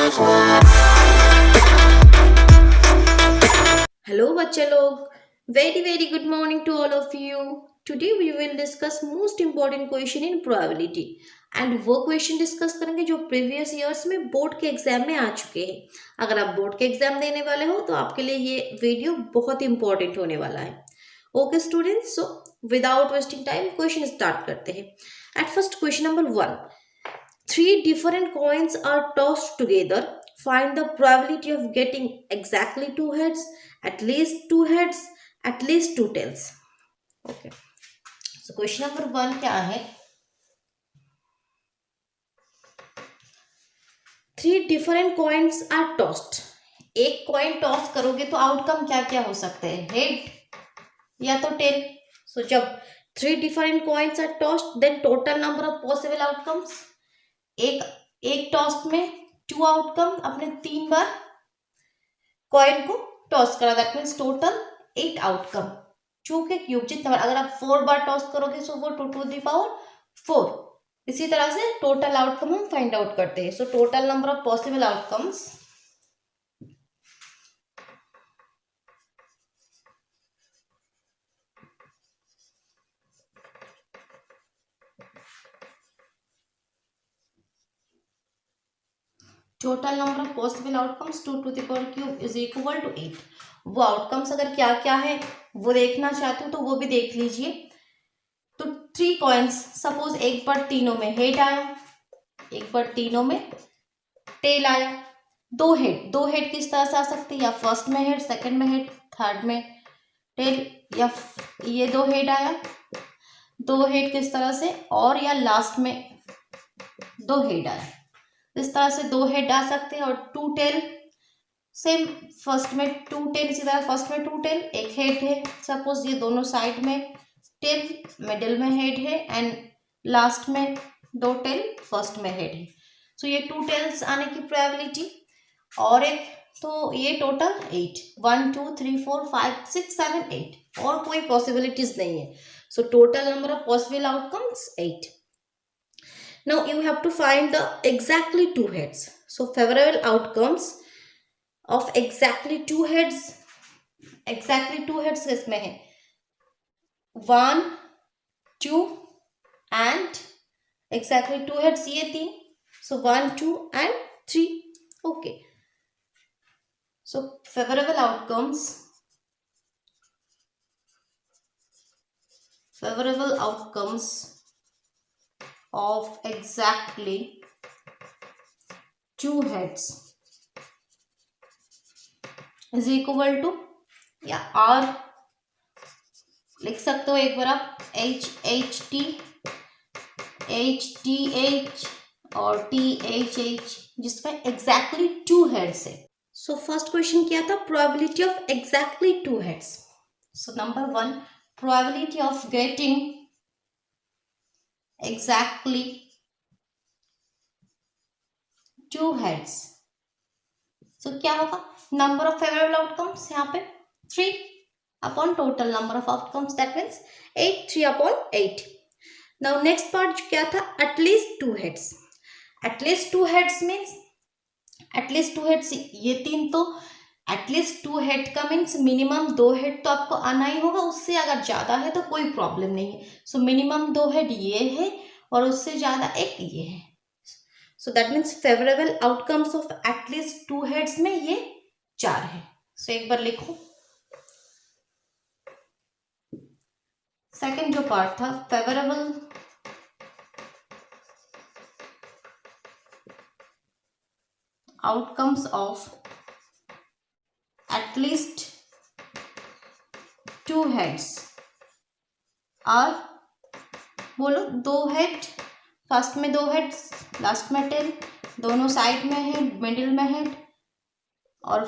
Hello, बच्चे लोग. Very very good morning to all of you. Today we will discuss most important question in probability. And वो question discuss करेंगे जो previous years में board के exam में आ चुके हैं. अगर आप बोर्ड के एग्जाम देने वाले हो तो आपके लिए ये वीडियो बहुत इंपॉर्टेंट होने वाला है. Okay students, so without wasting time question start करते हैं. At first question number 1. Three different coins are tossed together. Find the probability of getting exactly two heads, at least two heads, at least two tails. Okay. So question number 1 क्या है? Three different coins are tossed. एक coin toss करोगे तो outcome क्या क्या हो सकते हैं? हेड या तो टेल. सो जब three different coins are tossed then total number of possible outcomes. एक टॉस में टू आउटकम. अपने 3 बार कॉइन को टॉस करा, दैट मीन्स टोटल 8 आउटकम. 2 के क्यूब जितना बार. अगर आप 4 बार टॉस करोगे सो वो 2 टू द पावर 4. इसी तरह से टोटल आउटकम हम फाइंड आउट करते हैं. So total number of possible outcomes total number of possible outcomes 2 to the power cube is equal to 8. वो आउटकम्स अगर क्या क्या है वो देखना चाहते हो तो वो भी देख लीजिए. तो 3 कॉइन्स, सपोज एक बार तीनों में हेड आया, एक बार तीनों में टेल आया. दो हेड किस तरह से आ सकते हैं? या फर्स्ट में हेड, सेकंड में हेड, थर्ड में टेल, या ये 2 हेड आया, 2 हेड किस तरह से, और या लास्ट में 2 हेड आया. इस तरह से 2 हेड आ सकते हैं. और 2 टेल सेम, फर्स्ट में 2 टेल, इसी तरह फर्स्ट में 2 टेल, एक हेड है. सपोज ये दोनों साइड में टेल, मिडिल में हेड है, एंड लास्ट में 2 टेल, फर्स्ट में हेड है. सो ये 2 टेल्स आने की प्रोबेबिलिटी. और एक तो ये टोटल 8, 1 2 3 4 5 6 7 8, और कोई पॉसिबिलिटीज नहीं है. So total number of possible outcomes 8. Now you have to find the exactly two heads. So favorable outcomes of exactly two heads. Exactly two heads इसमें है 1 2 and exactly two heads ये 3. So 1 2 and 3. Okay. So favorable outcomes of exactly two heads is equal to, या R लिख सकते हो एक बार आप, HT और THH, जिसमें exactly two heads है. So first question क्या था? Probability of exactly two heads. So number 1, probability of getting exactly two heads. So क्या होगा? Number of favorable outcomes यहाँ पे 3 upon total number of outcomes, that means 8, 3 upon 8. Now next part क्या था? At least two heads. At least two heads means, at least two heads ये 3, तो at least two head का means minimum 2 head तो आपको आना ही होगा. उससे अगर ज्यादा है तो कोई प्रॉब्लम नहीं है. सो मिनिमम 2 हेड ये है और उससे ज्यादा एक ये है. So that means favourable outcomes of at least 2 heads में ये 4 है. सो एक बार लिखो. सेकंड जो पार्ट था, favourable outcomes of at least two heads are, बोलो 2 हेड, फर्स्ट में 2 हेड, लास्ट में टेल, दोनों साइड में हेड, मिडिल में हेड, और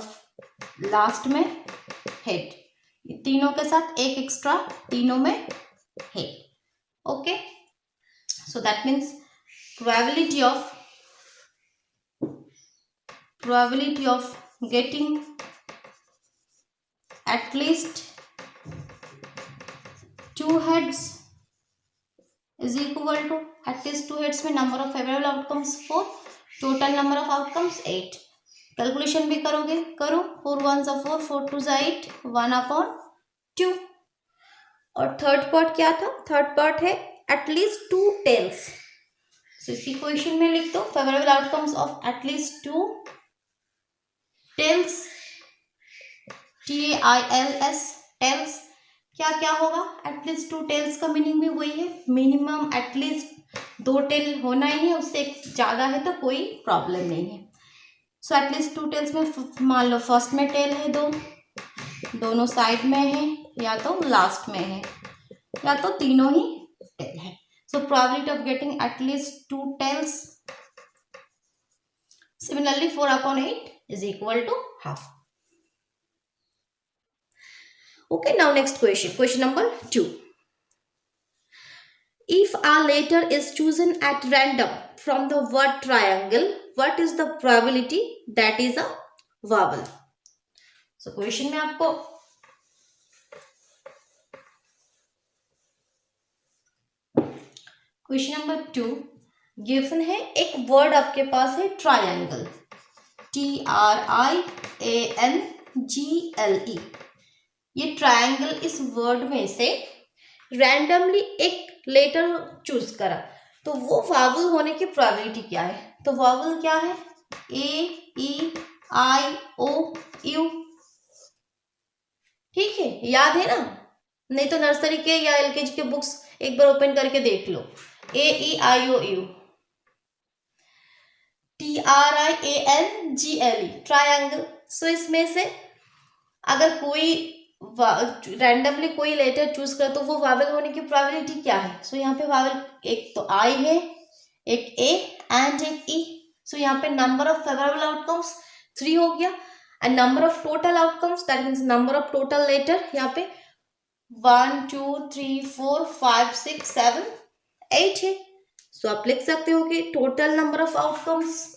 लास्ट में हेड. तीनों के साथ एक एक्स्ट्रा, तीनों में head. Okay. So that means probability of getting at least 2 heads is equal to, at least 2 heads में number of favorable outcomes 4, total number of outcomes 8. Calculation भी करोगे, करो। 4 1 4, 4 2 8, 1/2। और थर्ड पार्ट क्या था? थर्ड पार्ट है एटलीस्ट 2 टेल्स। सो इसी question में लिख दो favourable outcomes of at least 2 tails, TAILS, tails. क्या क्या होगा? एटलीस्ट 2 टेल्स का मीनिंग भी वही है, मिनिमम एटलीस्ट 2 टेल होना ही है, उससे ज्यादा है तो कोई प्रॉब्लम नहीं है। सो एटलीस्ट 2 टेल्स में मान लो फर्स्ट में टेल है, दोनों साइड में है, या तो लास्ट में है, या तो तीनों ही टेल है। So probability of getting at least 2 tails, similarly 4/8 is equal to half. Okay, now next question. Question number 2. If a letter is chosen at random from the word triangle, what is the probability that is a vowel? So question में आपको question number 2 given है, एक word आपके पास है triangle, TRIANGLE। ये triangle, इस word में से रैंडमली एक लेटर चूज करा, तो वो वावल होने की प्रोबेबिलिटी क्या है? तो वावल क्या है? AEIOU। ठीक है, याद है ना? नहीं तो नर्सरी के या LKG के बुक्स एक बार ओपन करके देख लो। AEIOU, TRIANGLE, triangle. सो इसमें से अगर कोई रैंडमली कोई लेटर चूज कर तो वो वावल होने की प्रोबेबिलिटी क्या है? सो यहाँ पे वावल एक तो आई है, एक ए एंड एक ई। सो यहाँ पे नंबर ऑफ फेवरेबल आउटकम्स 3 हो गया, and number of total outcomes that means number of total letter यहाँ पे 1 2 3 4 5 6 7 8 है। सो आप लिख सकते हो कि total number of outcomes,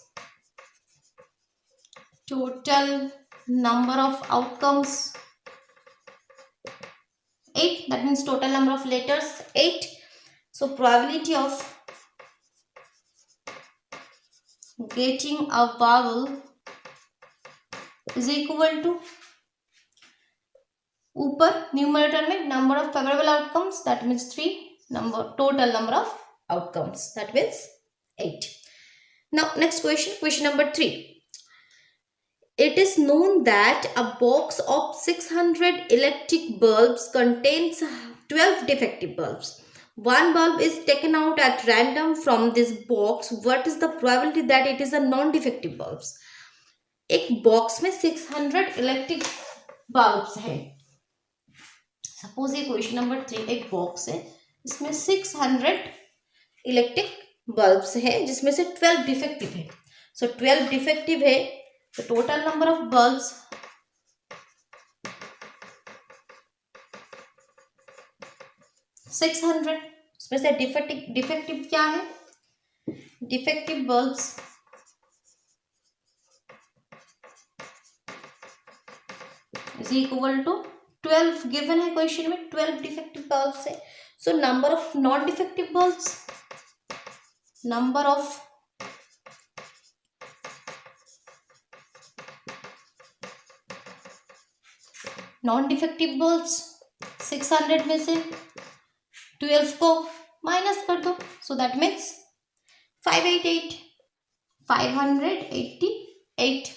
total number of outcomes 8, that means total number of letters 8. So probability of getting a vowel is equal to, ऊपर numerator में number of favorable outcomes that means 3, total number of outcomes that means 8. Now next question, question number 3. It is known that a box of 600 electric bulbs contains 12 defective bulbs. One bulb is taken out at random from this box. What is the probability that it is a non-defective bulbs? एक box में 600 electric bulbs है। Suppose ये question number 3, एक box है इसमें 600 electric bulbs है जिसमें से 12 डिफेक्टिव है। सो 12 डिफेक्टिव है, the total number of bulbs 600, उसमें से डिफेक्टिव क्या है? Defective bulbs is equal to 12, given है क्वेश्चन में 12 डिफेक्टिव बल्ब्स है। So number of non defective bulbs, number of non defective bulbs 600 में से 12 को माइनस कर दो, सो दैट मीन्स 588।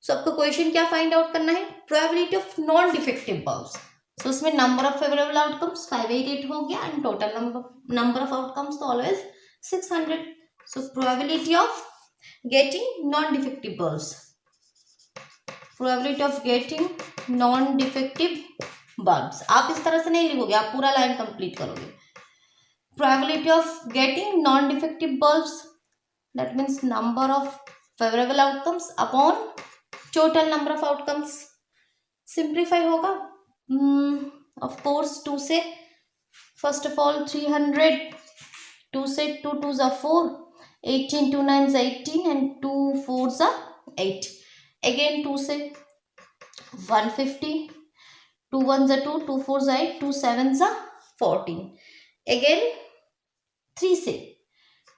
सो आपको क्वेश्चन क्या फाइंड आउट करना है? Probability of non defective bulbs. So उसमें नंबर ऑफ फेवरेबल आउटकम्स 588 हो गया, and total number of outcomes तो always 600। So probability of getting non defective bulbs, probability of getting non defective bulbs. आप इस तरह से नहीं लिखोगे, आप पूरा लाइन कंप्लीट करोगे। Probability of getting non defective bulbs that means number of favourable outcomes upon total number of outcomes. Simplify होगा ऑफ कोर्स 2 से, फर्स्ट ऑफ ऑल 300, 2 से 2 2s are 4, 18 2 9s 18 and 2 4s are 8. Again 2 से 150, 2 1s are 2, 2 4s are 8, 2 7s are 14. Again 3 से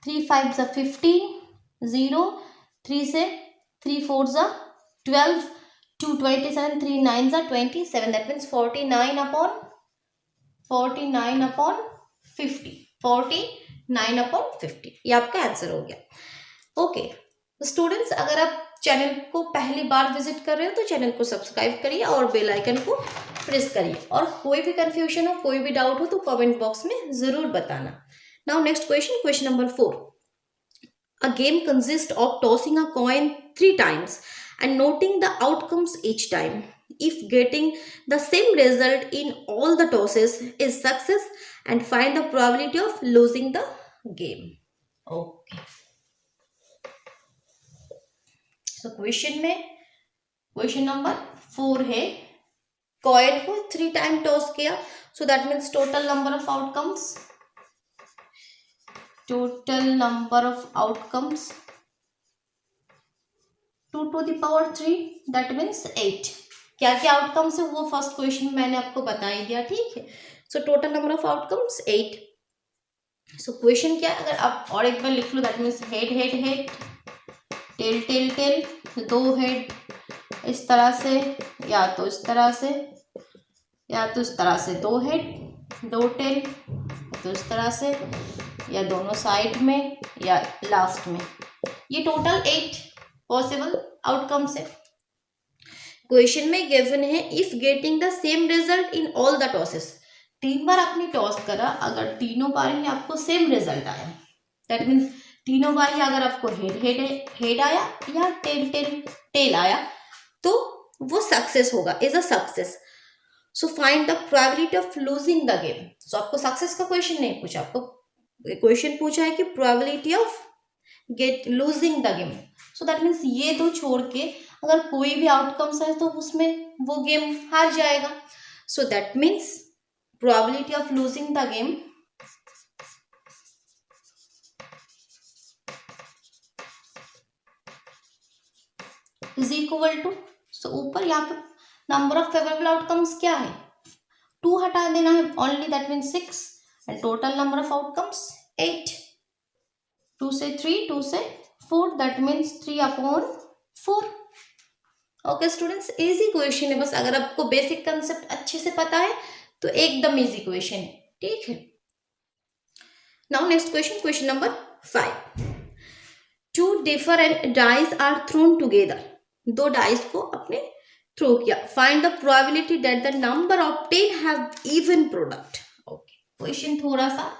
3 5s are 15, 0, 3 से 3 4s are 12, 2 27, 3 9s are 27. That means 49 upon 50. 49 upon 50, ये आपका answer हो गया। ओके स्टूडेंट्स, अगर आप चैनल को पहली बार विजिट कर रहे हो तो चैनल को सब्सक्राइब करिए और बेल आइकन को प्रेस करिए, और कोई भी कंफ्यूजन हो, कोई भी डाउट हो तो कमेंट बॉक्स में जरूर बताना। Now next question, question number 4। A game consists of tossing a coin 3 times and noting the outcomes each time. If getting the same result in all the tosses is success, and find the probability of losing the game. Okay. So question में question number 4 है, coin को 3 time toss किया, सो that means total number of outcomes, total number of outcomes 2 to the power 3, that means 8। क्या क्या outcomes है वो first question मैंने आपको बता ही दिया, ठीक है। So total number of outcomes 8। So question क्या है, अगर आप और एक बार लिख लो, that means head head head, tail tail tail, 2 head इस तरह से, या तो इस तरह से, या तो इस तरह से 2 हेड 2 टेल, तो इस तरह से, या दोनों साइड में, या लास्ट में। ये टोटल 8 पॉसिबल आउटकम्स है। क्वेश्चन में गिवन है if getting the same result in all the tosses, 3 बार आपने टॉस करा, अगर तीनों बार ही आपको सेम रिजल्ट आया, दैट मीन्स तीनों बार ही अगर आपको हेड हेड हेड आया या टेल टेल टेल आया तो वो सक्सेस होगा, is a success. So find the probability of losing the game. So आपको सक्सेस का क्वेश्चन नहीं पूछा, आपको क्वेश्चन पूछा है कि probability of get losing the game. So that means ये दो छोड़ के अगर कोई भी आउटकम्स है तो उसमें वो गेम हार जाएगा। So that means probability of losing the game is equal to, so ऊपर यहाँ पे नंबर ऑफ फेवरेबल आउटकम्स क्या है, 2 हटा देना है only, that means 6, and total number of outcomes 8। 2 से 3, 2 से 4, that means 3 upon 4। Okay students, easy question है, बस अगर आपको बेसिक कंसेप्ट अच्छे से पता है तो एकदम इजी क्वेश्चन है, ठीक है। Now next question, question number 5। 2 different dice are thrown together, 2 dice को अपने थ्रो किया, find the probability that the number obtain have even product. Okay, question थोड़ा सा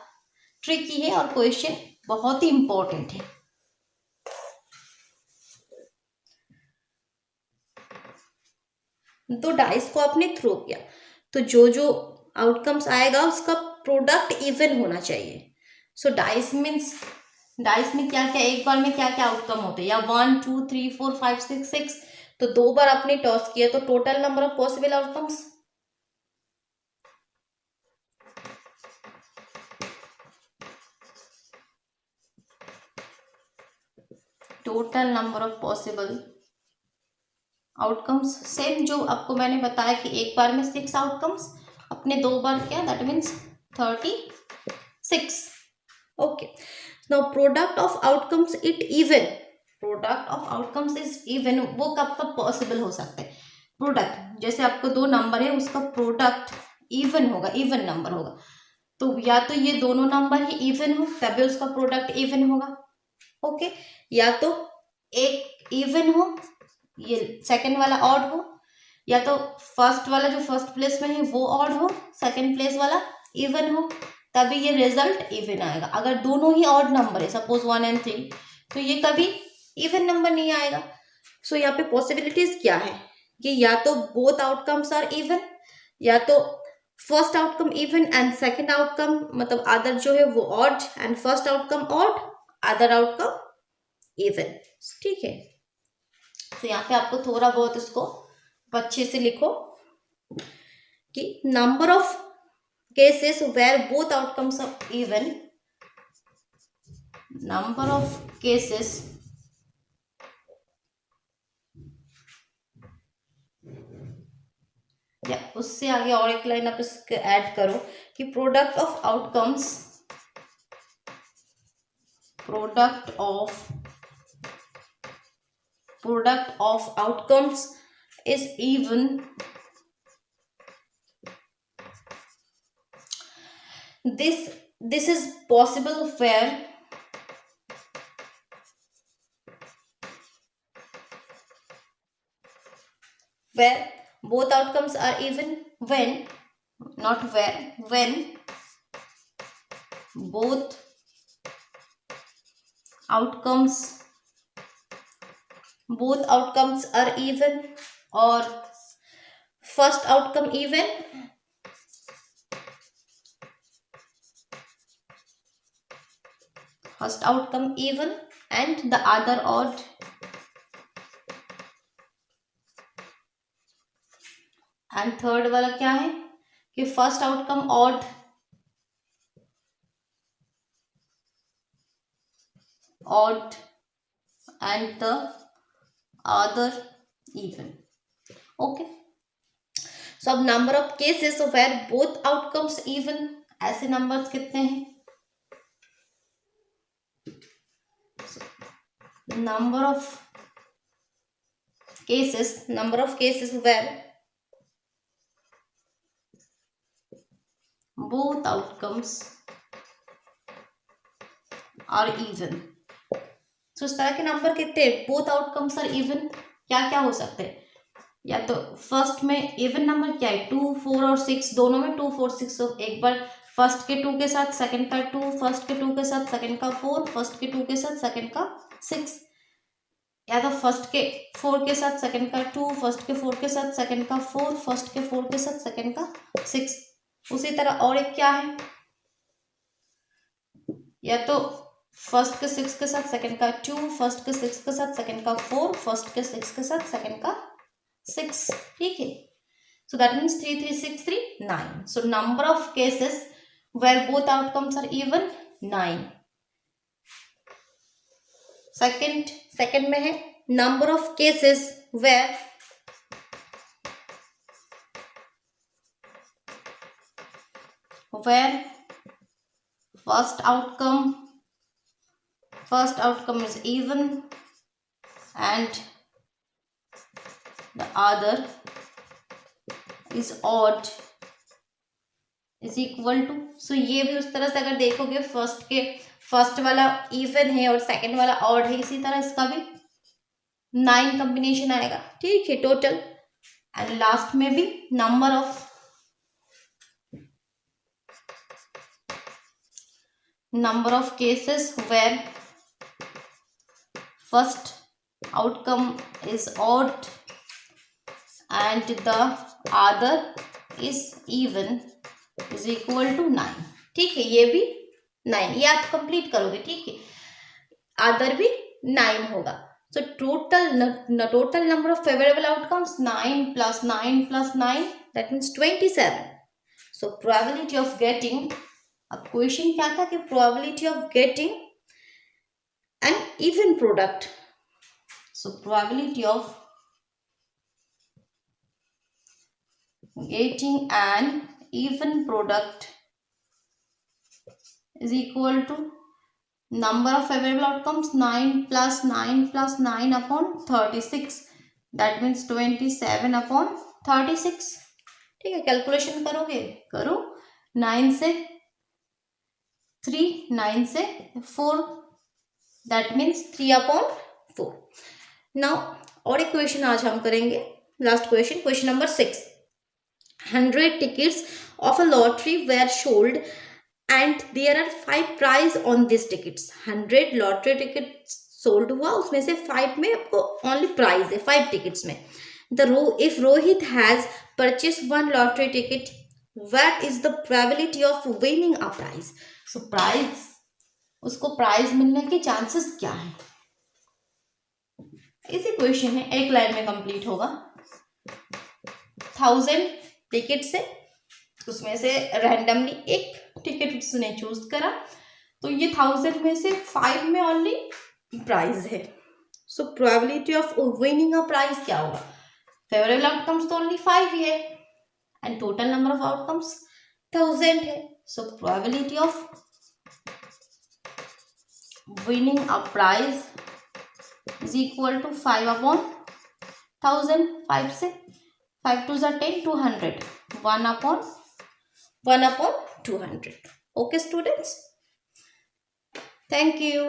ट्रिकी है और क्वेश्चन बहुत ही इंपॉर्टेंट है। दो डाइस को आपने थ्रो किया तो जो जो आउटकम्स आएगा उसका प्रोडक्ट इवन होना चाहिए। सो डाइस मीन्स, डाइस में क्या क्या, एक बार में क्या क्या आउटकम होते हैं, या 1 2 3 4 5 6 6, तो 2 बार आपने टॉस किया तो total number of possible outcomes, total number of possible outcomes same जो आपको मैंने बताया कि एक बार में 6 आउटकम्स, अपने 2 बार किया, that means 36। Okay, now product of outcomes it even, product of outcomes is even, वो कब कब पॉसिबल हो सकता है, प्रोडक्ट जैसे आपको 2 नंबर है उसका प्रोडक्ट इवन होगा, इवन नंबर होगा, तो या तो ये दोनों नंबर ही इवन हो तभी उसका प्रोडक्ट इवन होगा। ओके, या तो एक इवन हो, ये सेकंड वाला ऑड हो, या तो फर्स्ट वाला जो फर्स्ट प्लेस में है वो ऑड हो, सेकंड प्लेस वाला इवन हो, तभी ये रिजल्ट इवन आएगा। अगर दोनों ही ऑड नंबर है, सपोज 1 and 3, तो ये कभी इवन नंबर नहीं आएगा। सो यहाँ पे पॉसिबिलिटीज क्या है कि या तो बोथ आउटकम्स आर इवन, या तो first outcome even and second outcome मतलब अदर जो है वो odd, and first outcome odd, other outcome even, ठीक है। तो यहाँ पे आपको थोड़ा बहुत इसको अच्छे से लिखो कि number of cases where both outcomes are even, number of cases या उससे आगे और एक लाइन आप इसके ऐड करो कि product of outcomes, product of product of outcomes is even. This is possible where both outcomes are even, when, not where, when both outcomes are even, or first outcome even, and the other odd. And third वाला क्या है कि first outcome odd and the other even. Okay, so अब number of cases where both outcomes even, ऐसे numbers कितने हैं? Number of cases where both outcomes are even. So इस तरह के नंबर कितने, both outcomes are even, क्या क्या हो सकते हैं? या तो फर्स्ट में इवन नंबर क्या है, 2, 4 और 6, दोनों में 2, 4, 6. तो एक बार फर्स्ट के 2 के साथ सेकंड का 2, फर्स्ट के 2 के साथ सेकंड का 4, फर्स्ट के 2 के साथ सेकंड का 6, या तो फर्स्ट के 4 के साथ सेकंड का 2, फर्स्ट के 4 के साथ सेकंड का 4, फर्स्ट के 4 के साथ सेकंड का 6. उसी तरह और एक क्या है, या तो फर्स्ट के 6 के साथ सेकंड का 2, फर्स्ट के 6 के साथ सेकंड का 4, फर्स्ट के 6 के साथ सेकंड का 6. ठीक है, so that means 3, 3, 6, 3, 9. So number of cases where both outcomes are even 9. Second में है number of cases where first outcome is even and the other is odd is equal to. सो ये भी उस तरह से अगर देखोगे फर्स्ट वाला इवन है और सेकंड वाला ऑड है, इसी तरह इसका भी 9 कॉम्बिनेशन आएगा. ठीक है, टोटल. एंड लास्ट में भी number of cases where first outcome is odd and the other is even is equal to 9. ठीक है, ये भी 9, ये आप कंप्लीट करोगे. ठीक है, अदर भी 9 होगा. सो total number of favourable outcomes 9 + 9 + 9, that means 27. So probability of getting, अब क्वेश्चन क्या था कि probability of getting an even product. So probability of getting an even product is equal to number of favorable outcomes 9 + 9 + 9 upon 36. That means 27 upon 36. ठीक है, calculation करोगे, करो. 9 से 3, 9 से 4, that means 3 upon 4. नाउ और एक क्वेश्चन आज हम करेंगे, last question number 6. 100 tickets of a lottery were sold and there are 5 prize on these tickets. 100 lottery ticket sold हुआ, उसमें से 5 में आपको ओनली प्राइज है, 5 टिकट्स में. if Rohit has purchased 1 lottery ticket, what is the probability of winning a prize? So prize, उसको prize मिलने के चांसेस क्या है? इसी क्वेश्चन है, एक लाइन में कंप्लीट होगा. 1000 टिकट से उसमें से रैंडमली एक टिकट उसने चूज करा, तो ये 1000 में से 5 में ओनली प्राइज है. So probability of winning a prize क्या होगा? फेवरेबल आउटकम्स तो ओनली 5 ही है and total number of outcomes 1000 है. So probability of winning a prize is equal to 5/1000, 5 से 5 2 10, 200, 1/200. Okay students, thank you.